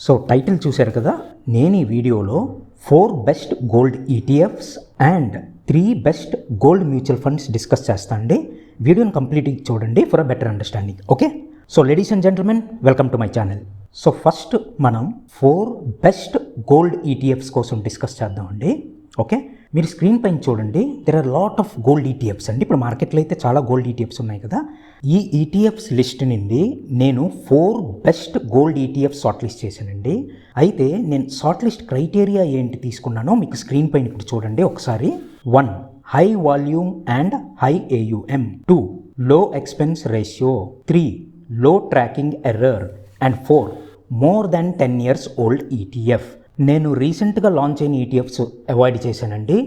So title చూశారు కదా, నేను ఈ వీడియోలో 4 best gold ETFs and 3 best gold mutual funds discuss చేస్తాను అండి. వీడియోని కంప్లీట్గా చూడండి for a better understanding. Okay, so ladies and gentlemen, welcome to my channel. So first మనం 4 బెస్ట్ గోల్డ్ ఈటీఎఫ్స్ కోసం డిస్కస్ చేద్దామండి. ఓకే, మీరు స్క్రీన్ పైన చూడండి, there are lot of gold ETFs అండి. ఇప్పుడు మార్కెట్లో అయితే చాలా గోల్డ్ ఈటీఎఫ్స్ ఉన్నాయి కదా. ఈ ఈటీఎఫ్స్ లిస్ట్ నుండి నేను 4 best gold ETFs short list చేశానండి. అయితే నేను షార్ట్ లిస్ట్ క్రైటీరియా ఏంటి తీసుకున్నానో మీకు స్క్రీన్ పైన ఇప్పుడు చూడండి ఒకసారి. 1, high volume and high AUM. 2, లో expense ratio. 3, low tracking error. And 4, more than 10 years old ETF. నేను రీసెంట్గా లాంచ్ అయిన ఈటీఎఫ్స్ అవాయిడ్ చేశానండి.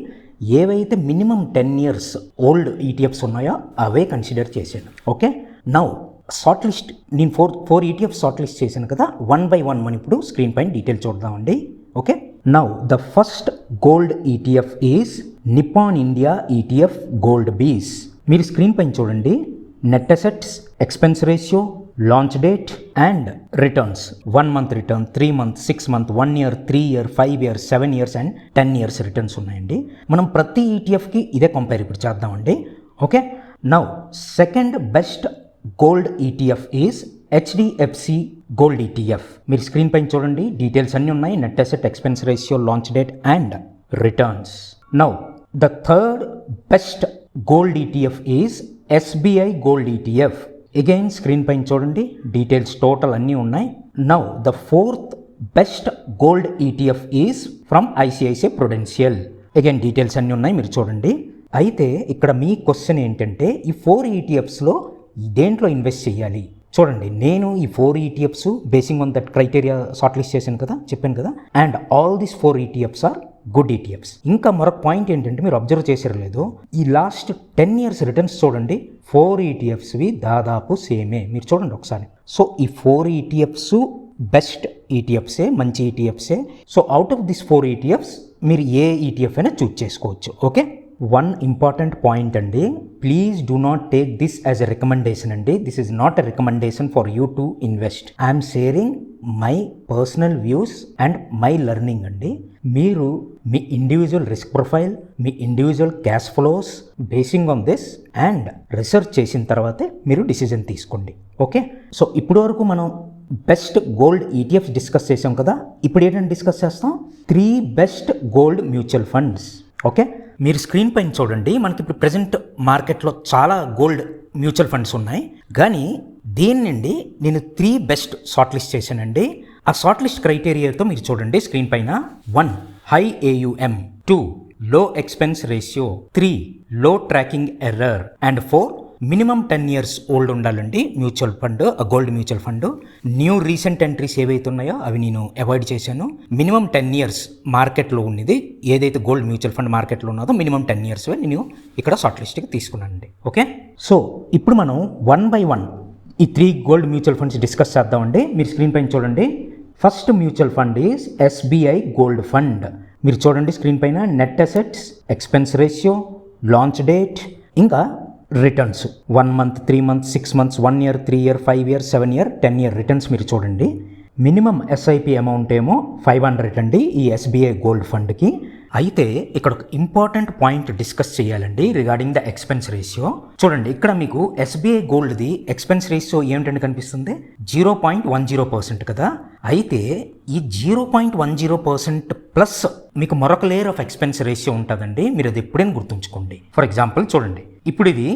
ఏవైతే మినిమం 10 years ఓల్డ్ ఈటీఎఫ్స్ ఉన్నాయో అవే కన్సిడర్ చేశాను. ఓకే, నౌ షార్ట్ లిస్ట్ నేను 4 ఈటీఎఫ్స్ షార్ట్ లిస్ట్ చేశాను కదా, 1 by 1 మనం ఇప్పుడు స్క్రీన్ పైన డీటెయిల్ చూద్దామండి. Okay, now the first gold ETF is Nippon India ETF gold బీస్. మీరు స్క్రీన్ పైన చూడండి, net assets, expense ratio, launch date and returns. 1 month return, 3 months, 6 months, 1 year, 3 year, 5 years, 7 years and 10 years returns ఉన్నాయండి. మనం ప్రతి ఈటీఎఫ్కి ఇదే compare ఇప్పుడు చేద్దామండి. Okay, now second best gold ETF is HDFC gold ETF. మీరు screen పైన చూడండి, details అన్నీ ఉన్నాయి, net asset, expense ratio, launch date and returns. Now the third best gold ETF is SBI gold ETF. Again screen పైన చూడండి, details total అన్నీ ఉన్నాయి. Now the fourth best gold ETF is from ICICI Prudential. Again details అన్నీ ఉన్నాయి, మీరు చూడండి. అయితే ఇక్కడ మీ క్వశ్చన్ ఏంటంటే, ఈ 4 ఈటీఎఫ్స్లో దేంట్లో ఇన్వెస్ట్ చేయాలి? చూడండి, నేను ఈ 4 ETFs basing on that criteria short list చేశాను కదా, చెప్పాను కదా. And all these 4 ETFs are good ETFs. ఇంకా మరొక పాయింట్ ఏంటంటే, మీరు అబ్జర్వ్ చేసారు లేదు, ఈ లాస్ట్ 10 years రిటర్న్స్ చూడండి, 4 ఈటీఎఫ్స్వి దాదాపు సేమే. మీరు చూడండి ఒకసారి. సో ఈ 4 ఈటీఎఫ్స్ బెస్ట్ ఈటీఎఫ్సే, మంచి ఈటీఎఫ్సే. So out of this 4 ETFs మీరు ఏ ఈటీఎఫ్ అయినా చూజ్ చేసుకోవచ్చు. ఓకే, 1 ఇంపార్టెంట్ పాయింట్ అండి, please do not take this as a recommendation అండి. This is not a recommendation for you to invest. I'm sharing my personal views and my learning అండి. మీరు మీ individual risk profile, మీ individual cash flows basing on this and research చేసిన తర్వాతే మీరు decision తీసుకోండి. Okay, so ఇప్పటి వరకు మనం బెస్ట్ గోల్డ్ ఈటీఎఫ్స్ డిస్కస్ చేసాం కదా. ఇప్పుడు ఏంటంటే డిస్కస్ చేస్తాం 3 best gold mutual funds. Okay, మీరు స్క్రీన్ పైన చూడండి, మనకి ఇప్పుడు ప్రజెంట్ మార్కెట్లో చాలా గోల్డ్ మ్యూచువల్ ఫండ్స్ ఉన్నాయి. కానీ దీని నుండి నేను 3 బెస్ట్ షార్ట్ లిస్ట్ చేశానండి. ఆ షార్ట్ లిస్ట్ క్రైటీరియాతో మీరు చూడండి స్క్రీన్ పైన. 1, హై AUM. 2, లో expense ratio. 3, low tracking error. And 4, minimum 10 years old ఉండాలండి mutual fund, gold mutual fund. New recent entries ఏవైతే ఉన్నాయో అవి నేను అవాయిడ్ చేశాను. మినిమం 10 years మార్కెట్లో ఉన్నది ఏదైతే గోల్డ్ మ్యూచువల్ ఫండ్ మార్కెట్లో ఉన్నదో మినిమం 10 years నేను ఇక్కడ షార్ట్ లిస్ట్కి తీసుకున్నానండి. ఓకే, సో ఇప్పుడు మనం 1 by 1 ఈ 3 గోల్డ్ మ్యూచువల్ ఫండ్స్ డిస్కస్ చేద్దామండి. మీరు స్క్రీన్ పైన చూడండి, first mutual fund is SBI gold fund. మీరు చూడండి స్క్రీన్ పైన, net assets, expense ratio, launch date ఇంకా returns. 1 month, 3 months, 6 months, 1 year, 3 year, 5 year, 7 year, 10 year returns మీరు చూడండి. మినిమం SIP అమౌంట్ ఏమో 500 అండి ఈ SBI గోల్డ్ ఫండ్కి. అయితే ఇక్కడ ఒక ఇంపార్టెంట్ పాయింట్ డిస్కస్ చేయాలండి రిగార్డింగ్ ద ఎక్స్పెన్స్ రేషియో. చూడండి, ఇక్కడ మీకు SBI గోల్డ్ది ఎక్స్పెన్స్ రేషియో ఏమిటంటే కనిపిస్తుంది, 0.10% కదా. అయితే ఈ 0.10% ప్లస్ మీకు మరొక లేయర్ ఆఫ్ ఎక్స్పెన్స్ రేషియో ఉంటుందండి. మీరు అది ఎప్పుడైనా గుర్తుంచుకోండి. ఫర్ ఎగ్జాంపుల్ చూడండి, ఇప్పుడు ఇది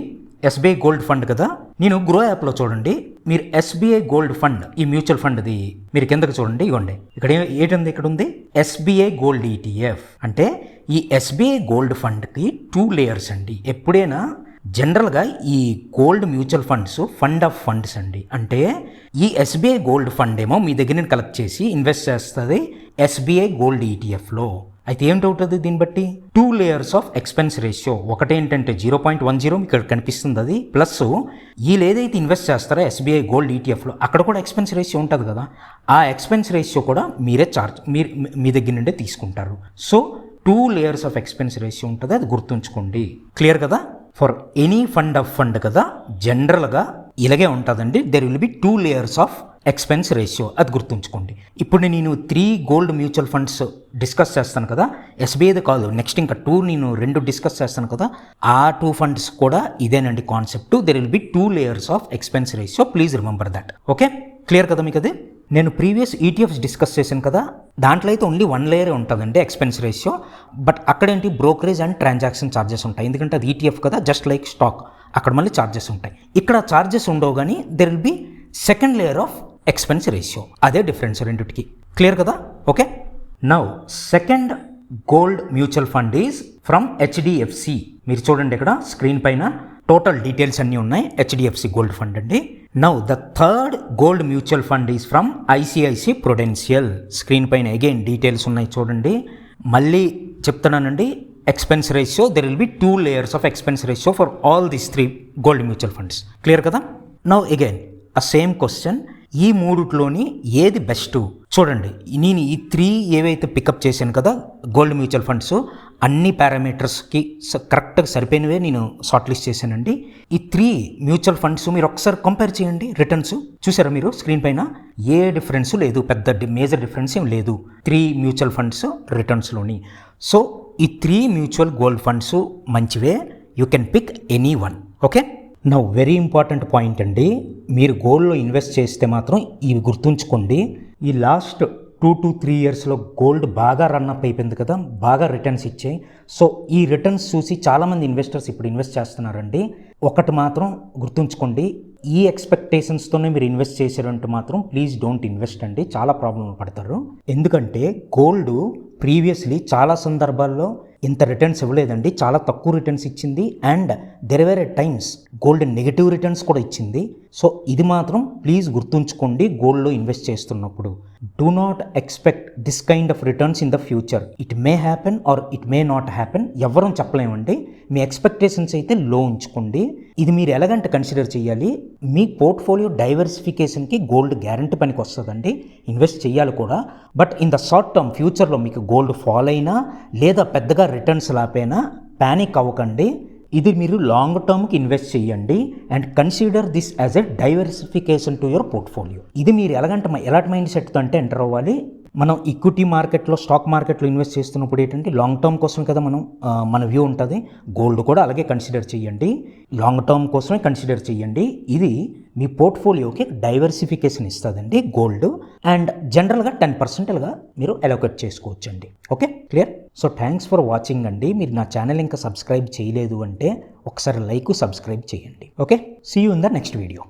SBI గోల్డ్ ఫండ్ కదా. నేను గ్రో యాప్లో చూడండి, మీరు SBI గోల్డ్ ఫండ్ ఈ మ్యూచువల్ ఫండ్ది మీరు కిందకి చూడండి, ఇవ్వండి ఇక్కడ ఏంటుంది, ఇక్కడ ఉంది SBI గోల్డ్ ETF. అంటే ఈ SBI గోల్డ్ ఫండ్కి 2 layers అండి. ఎప్పుడైనా జనరల్గా ఈ gold mutual funds fund of funds అండి. అంటే ఈ SBI గోల్డ్ ఫండ్ ఏమో మీ దగ్గర నుంచి కలెక్ట్ చేసి ఇన్వెస్ట్ చేస్తుంది SBI గోల్డ్ ETFలో. అయితే ఏమిటవుతుంది దీన్ని బట్టి, 2 layers ఆఫ్ ఎక్స్పెన్స్ రేషియో. ఒకటేంటంటే 0.10 ఇక్కడ కనిపిస్తుంది అది, ప్లస్ వీళ్ళు ఏదైతే ఇన్వెస్ట్ చేస్తారో SBI గోల్డ్ ETFలో అక్కడ కూడా ఎక్స్పెన్స్ రేషియో ఉంటుంది కదా. ఆ ఎక్స్పెన్స్ రేషియో కూడా మీరే మీ దగ్గర నుండే తీసుకుంటారు. So 2 layers of expense ratio ఉంటుంది, అది గుర్తుంచుకోండి. క్లియర్ కదా? For any fund of fund కదా జనరల్గా ఇలాగే ఉంటుందండి. There will be 2 layers of expense ratio, అది గుర్తుంచుకోండి. ఇప్పుడు నేను 3 గోల్డ్ మ్యూచువల్ ఫండ్స్ డిస్కస్ చేస్తాను కదా, ఎస్బీఐది కాదు, నెక్స్ట్ ఇంకా 2 డిస్కస్ చేస్తాను కదా, ఆ 2 ఫండ్స్ కూడా ఇదేనండి concept. There will be 2 layers of expense ratio, please remember that. Okay, clear కదా మీకు అది? నేను ప్రీవియస్ ఈటీఎఫ్స్ డిస్కస్ చేశాను కదా, దాంట్లో అయితే ఓన్లీ 1 layer ఉంటుందండి ఎక్స్పెన్స్ రేషియో. బట్ అక్కడేంటి బ్రోకరేజ్ అండ్ ట్రాన్సాక్షన్ ఛార్జెస్ ఉంటాయి, ఎందుకంటే అది ఈటీఎఫ్ కదా, జస్ట్ లైక్ స్టాక్, అక్కడ మళ్ళీ ఛార్జెస్ ఉంటాయి. ఇక్కడ ఛార్జెస్ ఉండవు, కానీ there will be second layer of expense ratio. అదే డిఫరెన్స్ రెండింటికి. క్లియర్ కదా? Okay, now second gold mutual fund is from HDFC. మీరు చూడండి ఇక్కడ స్క్రీన్ పైన టోటల్ డీటెయిల్స్ అన్నీ ఉన్నాయి. హెచ్డిఎఫ్సి గోల్డ్ ఫండ్ అండి. Now the third gold mutual fund is from ICICI Prudential. Screen పైన అగైన్ డీటెయిల్స్ ఉన్నాయి చూడండి. మళ్ళీ చెప్తున్నానండి, expense ratio, there will be 2 layers of expense ratio for all these 3 gold mutual funds. Clear కదా? Now again ఆ same question, ఈ మూడుట్లోని ఏది best? చూడండి, నేను ఈ 3 ఏవైతే పికప్ చేశాను కదా గోల్డ్ మ్యూచువల్ ఫండ్స్, అన్ని పారామీటర్స్కి కరెక్ట్గా సరిపోయినవే నేను షార్ట్ లిస్ట్ చేశానండి. ఈ 3 మ్యూచువల్ ఫండ్స్ మీరు ఒకసారి కంపేర్ చేయండి. రిటర్న్స్ చూసారా మీరు స్క్రీన్ పైన? ఏ డిఫరెన్స్ లేదు, పెద్ద మేజర్ డిఫరెన్స్ ఏం లేదు 3 మ్యూచువల్ ఫండ్స్ రిటర్న్స్లోని. సో ఈ 3 మ్యూచువల్ గోల్డ్ ఫండ్స్ మంచివే, you can pick any one. Okay, now very important point అండి, మీరు గోల్డ్లో ఇన్వెస్ట్ చేస్తే మాత్రం ఇవి గుర్తుంచుకోండి. ఈ లాస్ట్ 2 to 3 yearsలో గోల్డ్ బాగా రన్అప్ అయిపోయింది కదా, బాగా రిటర్న్స్ ఇచ్చాయి. సో ఈ రిటర్న్స్ చూసి చాలామంది ఇన్వెస్టర్స్ ఇప్పుడు ఇన్వెస్ట్ చేస్తున్నారండి. ఒకటి మాత్రం గుర్తుంచుకోండి, ఈ ఎక్స్పెక్టేషన్స్తోనే మీరు ఇన్వెస్ట్ చేశారంటే మాత్రం ప్లీజ్ డోంట్ ఇన్వెస్ట్ అండి, చాలా ప్రాబ్లం పడతారు. ఎందుకంటే గోల్డ్ ప్రీవియస్లీ చాలా సందర్భాల్లో ఇంత రిటర్న్స్ ఇవ్వలేదండి, చాలా తక్కువ రిటర్న్స్ ఇచ్చింది. And there were at times gold negative returns కూడా ఇచ్చింది. సో ఇది మాత్రం ప్లీజ్ గుర్తుంచుకోండి గోల్డ్లో ఇన్వెస్ట్ చేస్తున్నప్పుడు. Do not expect this kind of returns in the future. It may happen or it may not happen, ఎవరూ చెప్పలేమండి. మీ ఎక్స్పెక్టేషన్స్ అయితే లో ఉంచుకోండి. ఇది మీరు ఎలాగంటే కన్సిడర్ చేయాలి, మీ పోర్ట్ఫోలియో డైవర్సిఫికేషన్కి గోల్డ్ గ్యారంటీ పనికి వస్తుందండి, ఇన్వెస్ట్ చేయాలి కూడా. But in the short term ఫ్యూచర్లో మీకు గోల్డ్ ఫాల్ అయినా లేదా పెద్దగా రిటర్న్స్ లాపైనా పానిక్ అవ్వకండి. ఇది మీరు లాంగ్ టర్మ్కి ఇన్వెస్ట్ చేయండి and consider this as a diversification to your portfolio. ఇది మీరు ఎలాంటి మైండ్ సెట్తో అంటే ఎంటర్ అవ్వాలి. మనం ఈక్విటీ మార్కెట్లో, స్టాక్ మార్కెట్లో ఇన్వెస్ట్ చేస్తున్నప్పుడు ఏంటంటే లాంగ్ టర్మ్ కోసం కదా మన వ్యూ ఉంటుంది. గోల్డ్ కూడా అలాగే కన్సిడర్ చేయండి, లాంగ్ టర్మ్ కోసమే కన్సిడర్ చేయండి. ఇది మీ పోర్ట్ఫోలియోకి డైవర్సిఫికేషన్ ఇస్తుందండి గోల్డ్. అండ్ జనరల్గా 10% మీరు అలొకేట్ చేసుకోవచ్చండి. Okay, clear? So thanks for watching అండి. మీరు నా ఛానల్ ఇంకా సబ్స్క్రైబ్ చేయలేదు అంటే ఒకసారి సబ్స్క్రైబ్ చేయండి. Okay, see you in the next video.